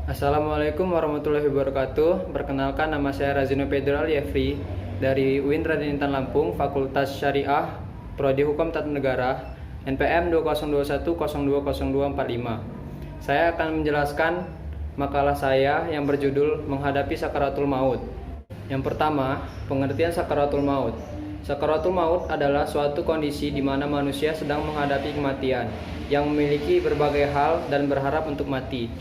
Assalamualaikum warahmatullahi wabarakatuh. Perkenalkan, nama saya Razino Pedro Alyefri dari UIN Raden Intan Lampung, Fakultas Syariah, Prodi Hukum Tata Negara, NPM 2021020245. Saya akan menjelaskan makalah saya yang berjudul Menghadapi Sakaratul Maut. Yang pertama, pengertian sakaratul maut. Sakaratul maut adalah suatu kondisi di mana manusia sedang menghadapi kematian, yang memiliki berbagai hal dan berharap untuk mati.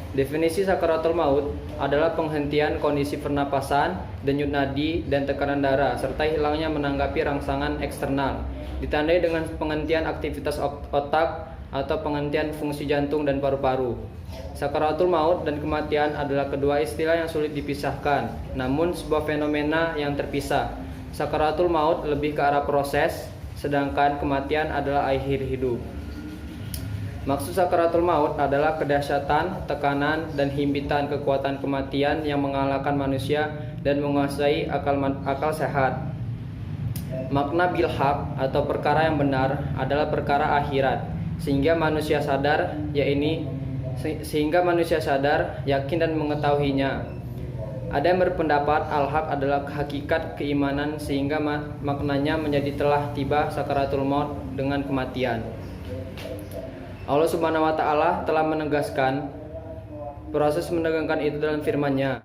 Definisi sakaratul maut adalah penghentian kondisi pernapasan, denyut nadi, dan tekanan darah, serta hilangnya menanggapi rangsangan eksternal, ditandai dengan penghentian aktivitas otak atau penghentian fungsi jantung dan paru-paru. Sakaratul maut dan kematian adalah kedua istilah yang sulit dipisahkan, namun sebuah fenomena yang terpisah. Sakaratul maut lebih ke arah proses, sedangkan kematian adalah akhir hidup. Maksud sakaratul maut adalah kedahsyatan, tekanan, dan himpitan kekuatan kematian yang mengalahkan manusia dan menguasai akal sehat. Makna bilhaq atau perkara yang benar adalah perkara akhirat, sehingga manusia sadar, yakin dan mengetahuinya. Ada yang berpendapat al-haq adalah hakikat keimanan, sehingga maknanya menjadi telah tiba sakaratul maut dengan kematian. Allah Subhanahu wa Ta'ala telah menegaskan proses menegangkan itu dalam firman-Nya,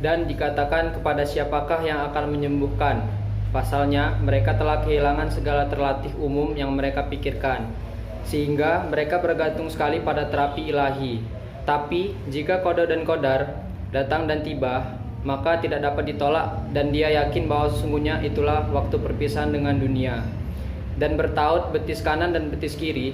dan dikatakan kepada siapakah yang akan menyembuhkan. Pasalnya, mereka telah kehilangan segala terlatih umum yang mereka pikirkan, sehingga mereka bergantung sekali pada terapi ilahi. Tapi jika qada dan qadar datang dan tiba, maka tidak dapat ditolak, dan dia yakin bahwa sesungguhnya itulah waktu perpisahan dengan dunia. Dan bertaut betis kanan dan betis kiri,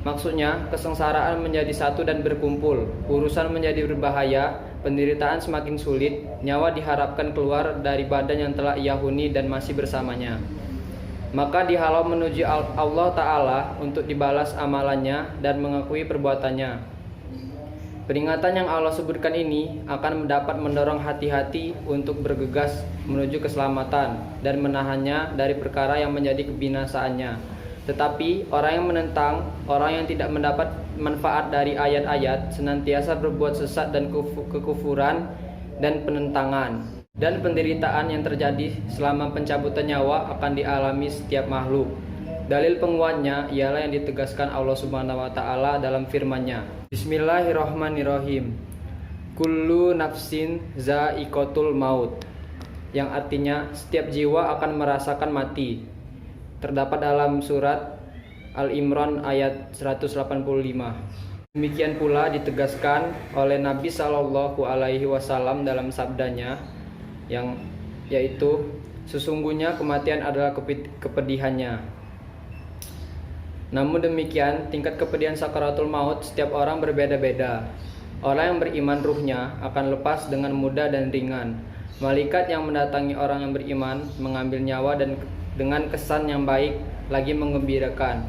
maksudnya kesengsaraan menjadi satu dan berkumpul, urusan menjadi berbahaya, penderitaan semakin sulit, nyawa diharapkan keluar dari badan yang telah ia huni dan masih bersamanya. Maka dihalau menuju Allah Ta'ala untuk dibalas amalannya dan mengakui perbuatannya. Peringatan yang Allah sebutkan ini akan mendapat mendorong hati-hati untuk bergegas menuju keselamatan dan menahannya dari perkara yang menjadi kebinasaannya. Tetapi orang yang menentang, orang yang tidak mendapat manfaat dari ayat-ayat, senantiasa berbuat sesat dan kekufuran dan penentangan. Dan penderitaan yang terjadi selama pencabutan nyawa akan dialami setiap makhluk. Dalil penguatnya ialah yang ditegaskan Allah Subhanahu wa Ta'ala dalam firman-Nya. Bismillahirrahmanirrahim. Kullu nafsin za'iqatul maut. Yang artinya setiap jiwa akan merasakan mati. Terdapat dalam surat Al-Imran ayat 185. Demikian pula ditegaskan oleh Nabi Shallallahu Alaihi Wasallam dalam sabdanya, yang yaitu sesungguhnya kematian adalah kepedihannya. Namun demikian, tingkat kepedihan sakaratul maut setiap orang berbeda-beda. Orang yang beriman ruhnya akan lepas dengan mudah dan ringan. Malaikat yang mendatangi orang yang beriman mengambil nyawa dan dengan kesan yang baik lagi mengembirakan.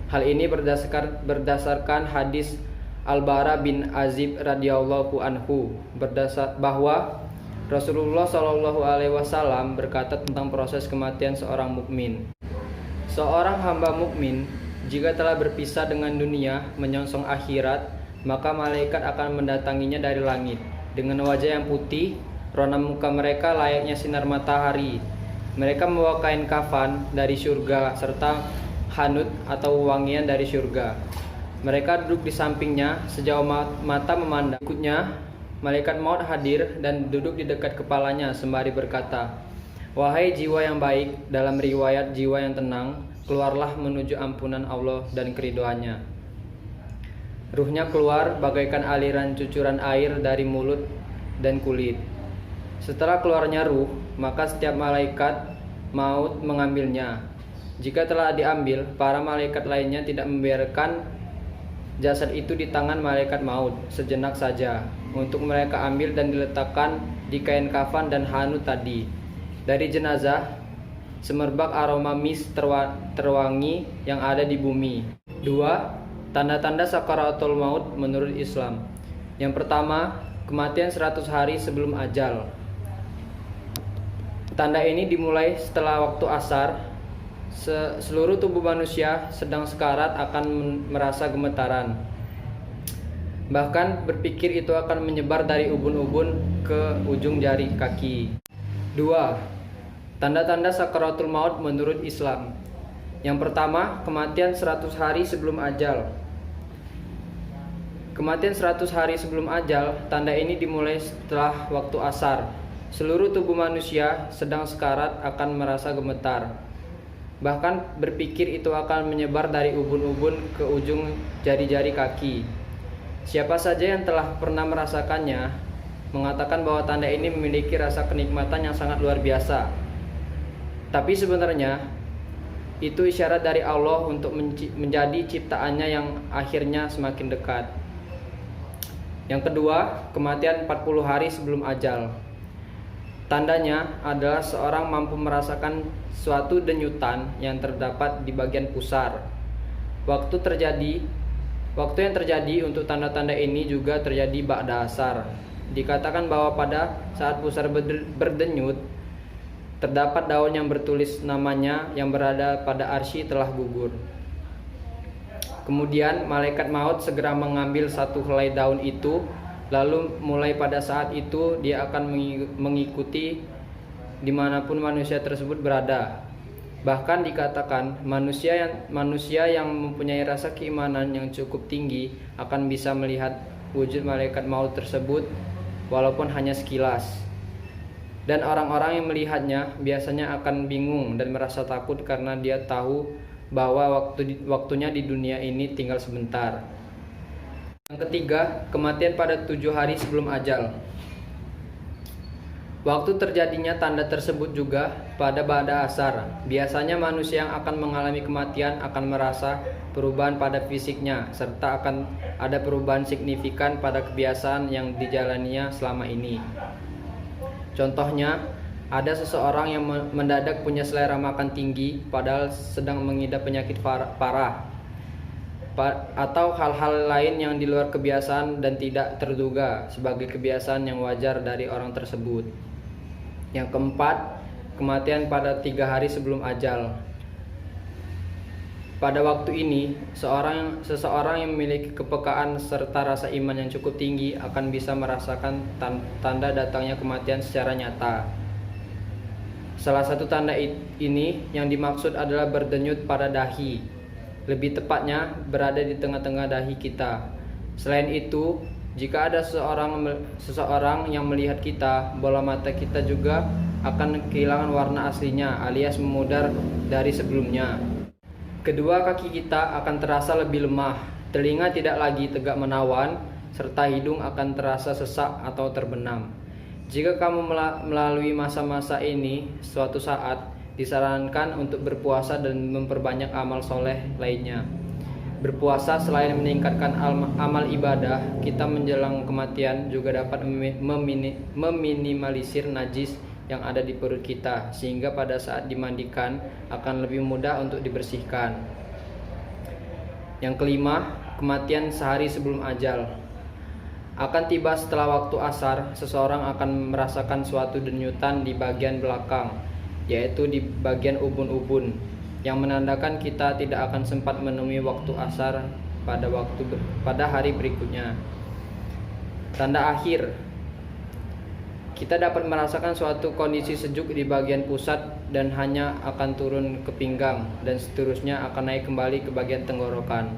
Hal ini berdasarkan hadis Al-Bara bin Azib radhiyallahu anhu, bahwa Rasulullah Shallallahu alaihi wasallam berkata tentang proses kematian seorang mukmin. Seorang hamba mukmin jika telah berpisah dengan dunia menyongsong akhirat, maka malaikat akan mendatanginya dari langit dengan wajah yang putih, rona muka mereka layaknya sinar matahari. Mereka membawa kain kafan dari surga serta hanut atau wangian dari surga. Mereka duduk di sampingnya sejauh mata memandang. Berikutnya, malaikat maut hadir dan duduk di dekat kepalanya sembari berkata, "Wahai jiwa yang baik, dalam riwayat jiwa yang tenang, keluarlah menuju ampunan Allah dan keridoannya." Ruhnya keluar bagaikan aliran cucuran air dari mulut dan kulit. Setelah keluarnya ruh, maka setiap malaikat maut mengambilnya. Jika telah diambil, para malaikat lainnya tidak membiarkan jasad itu di tangan malaikat maut sejenak saja, untuk mereka ambil dan diletakkan di kain kafan dan hanut tadi. Dari jenazah, semerbak aroma mis terwangi yang ada di bumi. 2. Tanda-tanda sakaratul maut menurut Islam. Yang pertama, kematian 100 hari sebelum ajal. Tanda ini dimulai setelah waktu asar. Seluruh tubuh manusia sedang sekarat akan merasa gemetaran. Bahkan berpikir itu akan menyebar dari ubun-ubun ke ujung jari kaki. 2. Tanda-tanda sakaratul maut menurut Islam. Yang pertama, kematian 100 hari sebelum ajal. Kematian 100 hari sebelum ajal, tanda ini dimulai setelah waktu asar. Seluruh tubuh manusia sedang sekarat akan merasa gemetar. Bahkan berpikir itu akan menyebar dari ubun-ubun ke ujung jari-jari kaki. Siapa saja yang telah pernah merasakannya mengatakan bahwa tanda ini memiliki rasa kenikmatan yang sangat luar biasa. Tapi sebenarnya itu isyarat dari Allah untuk menjadi ciptaannya yang akhirnya semakin dekat. Yang kedua, kematian 40 hari sebelum ajal. Tandanya adalah seorang mampu merasakan suatu denyutan yang terdapat di bagian pusar. Waktu yang terjadi untuk tanda-tanda ini juga terjadi ba'da asar. Dikatakan bahwa pada saat pusar berdenyut, terdapat daun yang bertulis namanya yang berada pada arsy telah gugur. Kemudian malaikat maut segera mengambil satu helai daun itu, lalu mulai pada saat itu dia akan mengikuti dimanapun manusia tersebut berada. Bahkan dikatakan manusia yang mempunyai rasa keimanan yang cukup tinggi akan bisa melihat wujud malaikat maut tersebut walaupun hanya sekilas. Dan orang-orang yang melihatnya biasanya akan bingung dan merasa takut karena dia tahu bahwa waktunya di dunia ini tinggal sebentar. Yang ketiga, kematian pada 7 hari sebelum ajal. Waktu terjadinya tanda tersebut juga pada ba'da asar. Biasanya manusia yang akan mengalami kematian akan merasa perubahan pada fisiknya, serta akan ada perubahan signifikan pada kebiasaan yang dijalaninya selama ini. Contohnya, ada seseorang yang mendadak punya selera makan tinggi padahal sedang mengidap penyakit parah, atau hal-hal lain yang di luar kebiasaan dan tidak terduga sebagai kebiasaan yang wajar dari orang tersebut. Yang keempat, kematian pada 3 hari sebelum ajal. Pada waktu ini, seseorang yang memiliki kepekaan serta rasa iman yang cukup tinggi akan bisa merasakan tanda datangnya kematian secara nyata. Salah satu tanda ini yang dimaksud adalah berdenyut pada dahi, lebih tepatnya berada di tengah-tengah dahi kita. Selain itu, jika ada seseorang yang melihat kita, bola mata kita juga akan kehilangan warna aslinya alias memudar dari sebelumnya. Kedua kaki kita akan terasa lebih lemah, telinga tidak lagi tegak menawan, serta hidung akan terasa sesak atau terbenam. Jika kamu melalui masa-masa ini, suatu saat disarankan untuk berpuasa dan memperbanyak amal soleh lainnya. Berpuasa selain meningkatkan amal ibadah, kita menjelang kematian juga dapat meminimalisir najis yang ada di perut kita, sehingga pada saat dimandikan akan lebih mudah untuk dibersihkan. Yang kelima, kematian sehari sebelum ajal. Akan tiba setelah waktu asar, seseorang akan merasakan suatu denyutan di bagian belakang, yaitu di bagian ubun-ubun, yang menandakan kita tidak akan sempat menemui waktu asar pada hari berikutnya. Tanda akhir, kita dapat merasakan suatu kondisi sejuk di bagian pusat dan hanya akan turun ke pinggang, dan seterusnya akan naik kembali ke bagian tenggorokan.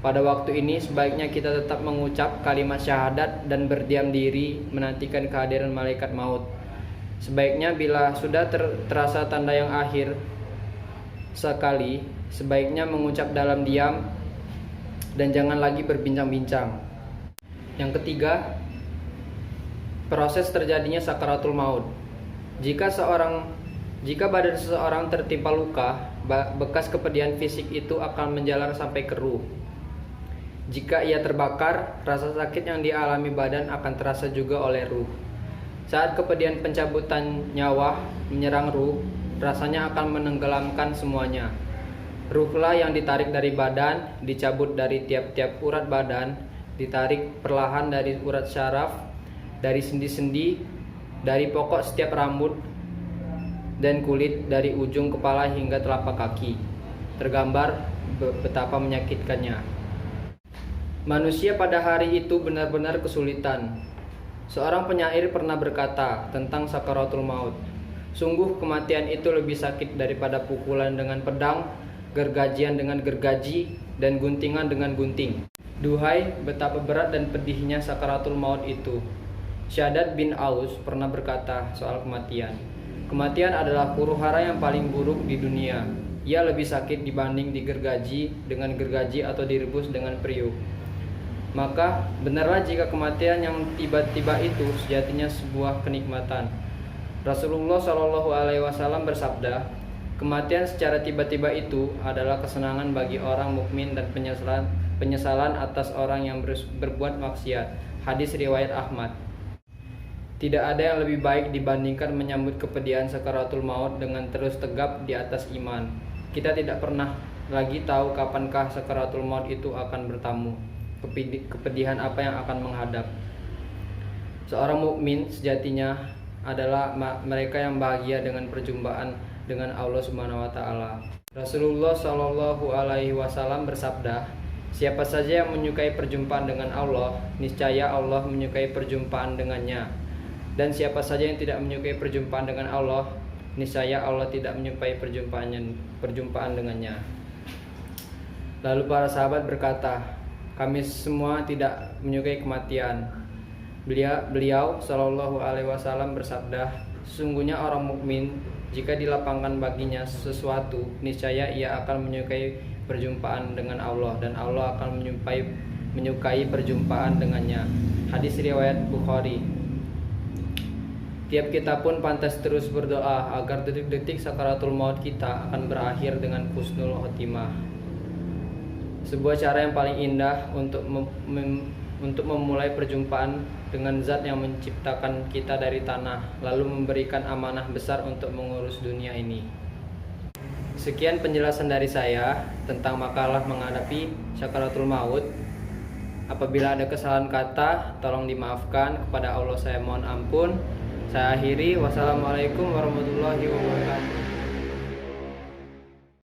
Pada waktu ini sebaiknya kita tetap mengucap kalimat syahadat dan berdiam diri menantikan kehadiran malaikat maut. Sebaiknya bila sudah terasa tanda yang akhir sekali, sebaiknya mengucap dalam diam dan jangan lagi berbincang-bincang. Yang ketiga, proses terjadinya sakaratul maut. Jika badan seseorang tertimpa luka, bekas kepedihan fisik itu akan menjalar sampai ke ruh. Jika ia terbakar, rasa sakit yang dialami badan akan terasa juga oleh ruh. Saat kepedihan pencabutan nyawa menyerang ruh, rasanya akan menenggelamkan semuanya. Ruhlah yang ditarik dari badan, dicabut dari tiap-tiap urat badan, ditarik perlahan dari urat syaraf, dari sendi-sendi, dari pokok setiap rambut dan kulit, dari ujung kepala hingga telapak kaki. Tergambar betapa menyakitkannya. Manusia pada hari itu benar-benar kesulitan. Seorang penyair pernah berkata tentang sakaratul maut, "Sungguh kematian itu lebih sakit daripada pukulan dengan pedang, gergajian dengan gergaji, dan guntingan dengan gunting." Duhai, betapa berat dan pedihnya sakaratul maut itu. Syaddad bin Aus pernah berkata soal kematian, "Kematian adalah huru-hara yang paling buruk di dunia. Ia lebih sakit dibanding digergaji dengan gergaji atau direbus dengan periuk." Maka benarlah jika kematian yang tiba-tiba itu sejatinya sebuah kenikmatan. Rasulullah Shallallahu Alaihi Wasallam bersabda, "Kematian secara tiba-tiba itu adalah kesenangan bagi orang mukmin dan penyesalan atas orang yang berbuat maksiat." Hadis riwayat Ahmad. Tidak ada yang lebih baik dibandingkan menyambut kepedihan sakaratul maut dengan terus tegap di atas iman. Kita tidak pernah lagi tahu kapankah sakaratul maut itu akan bertamu. Kepedihan apa yang akan menghadap. Seorang mukmin sejatinya adalah mereka yang bahagia dengan perjumpaan dengan Allah Subhanahu wa taala. Rasulullah Shallallahu alaihi wasallam bersabda, "Siapa saja yang menyukai perjumpaan dengan Allah, niscaya Allah menyukai perjumpaan dengannya. Dan siapa saja yang tidak menyukai perjumpaan dengan Allah, niscaya Allah tidak menyukai perjumpaan dengannya." Lalu para sahabat berkata, "Kami semua tidak menyukai kematian." Beliau Shallallahu Alaihi Wasallam bersabda, "Sesungguhnya orang mukmin jika dilapangkan baginya sesuatu, niscaya ia akan menyukai perjumpaan dengan Allah dan Allah akan menyukai perjumpaan dengannya." Hadis riwayat Bukhari. Tiap kita pun pantas terus berdoa agar detik-detik sakaratul maut kita akan berakhir dengan husnul khotimah. Sebuah cara yang paling indah untuk memulai perjumpaan dengan zat yang menciptakan kita dari tanah, lalu memberikan amanah besar untuk mengurus dunia ini. Sekian penjelasan dari saya tentang makalah menghadapi sakaratul maut. Apabila ada kesalahan kata, tolong dimaafkan. Kepada Allah saya mohon ampun. Saya akhiri. Wassalamualaikum warahmatullahi wabarakatuh.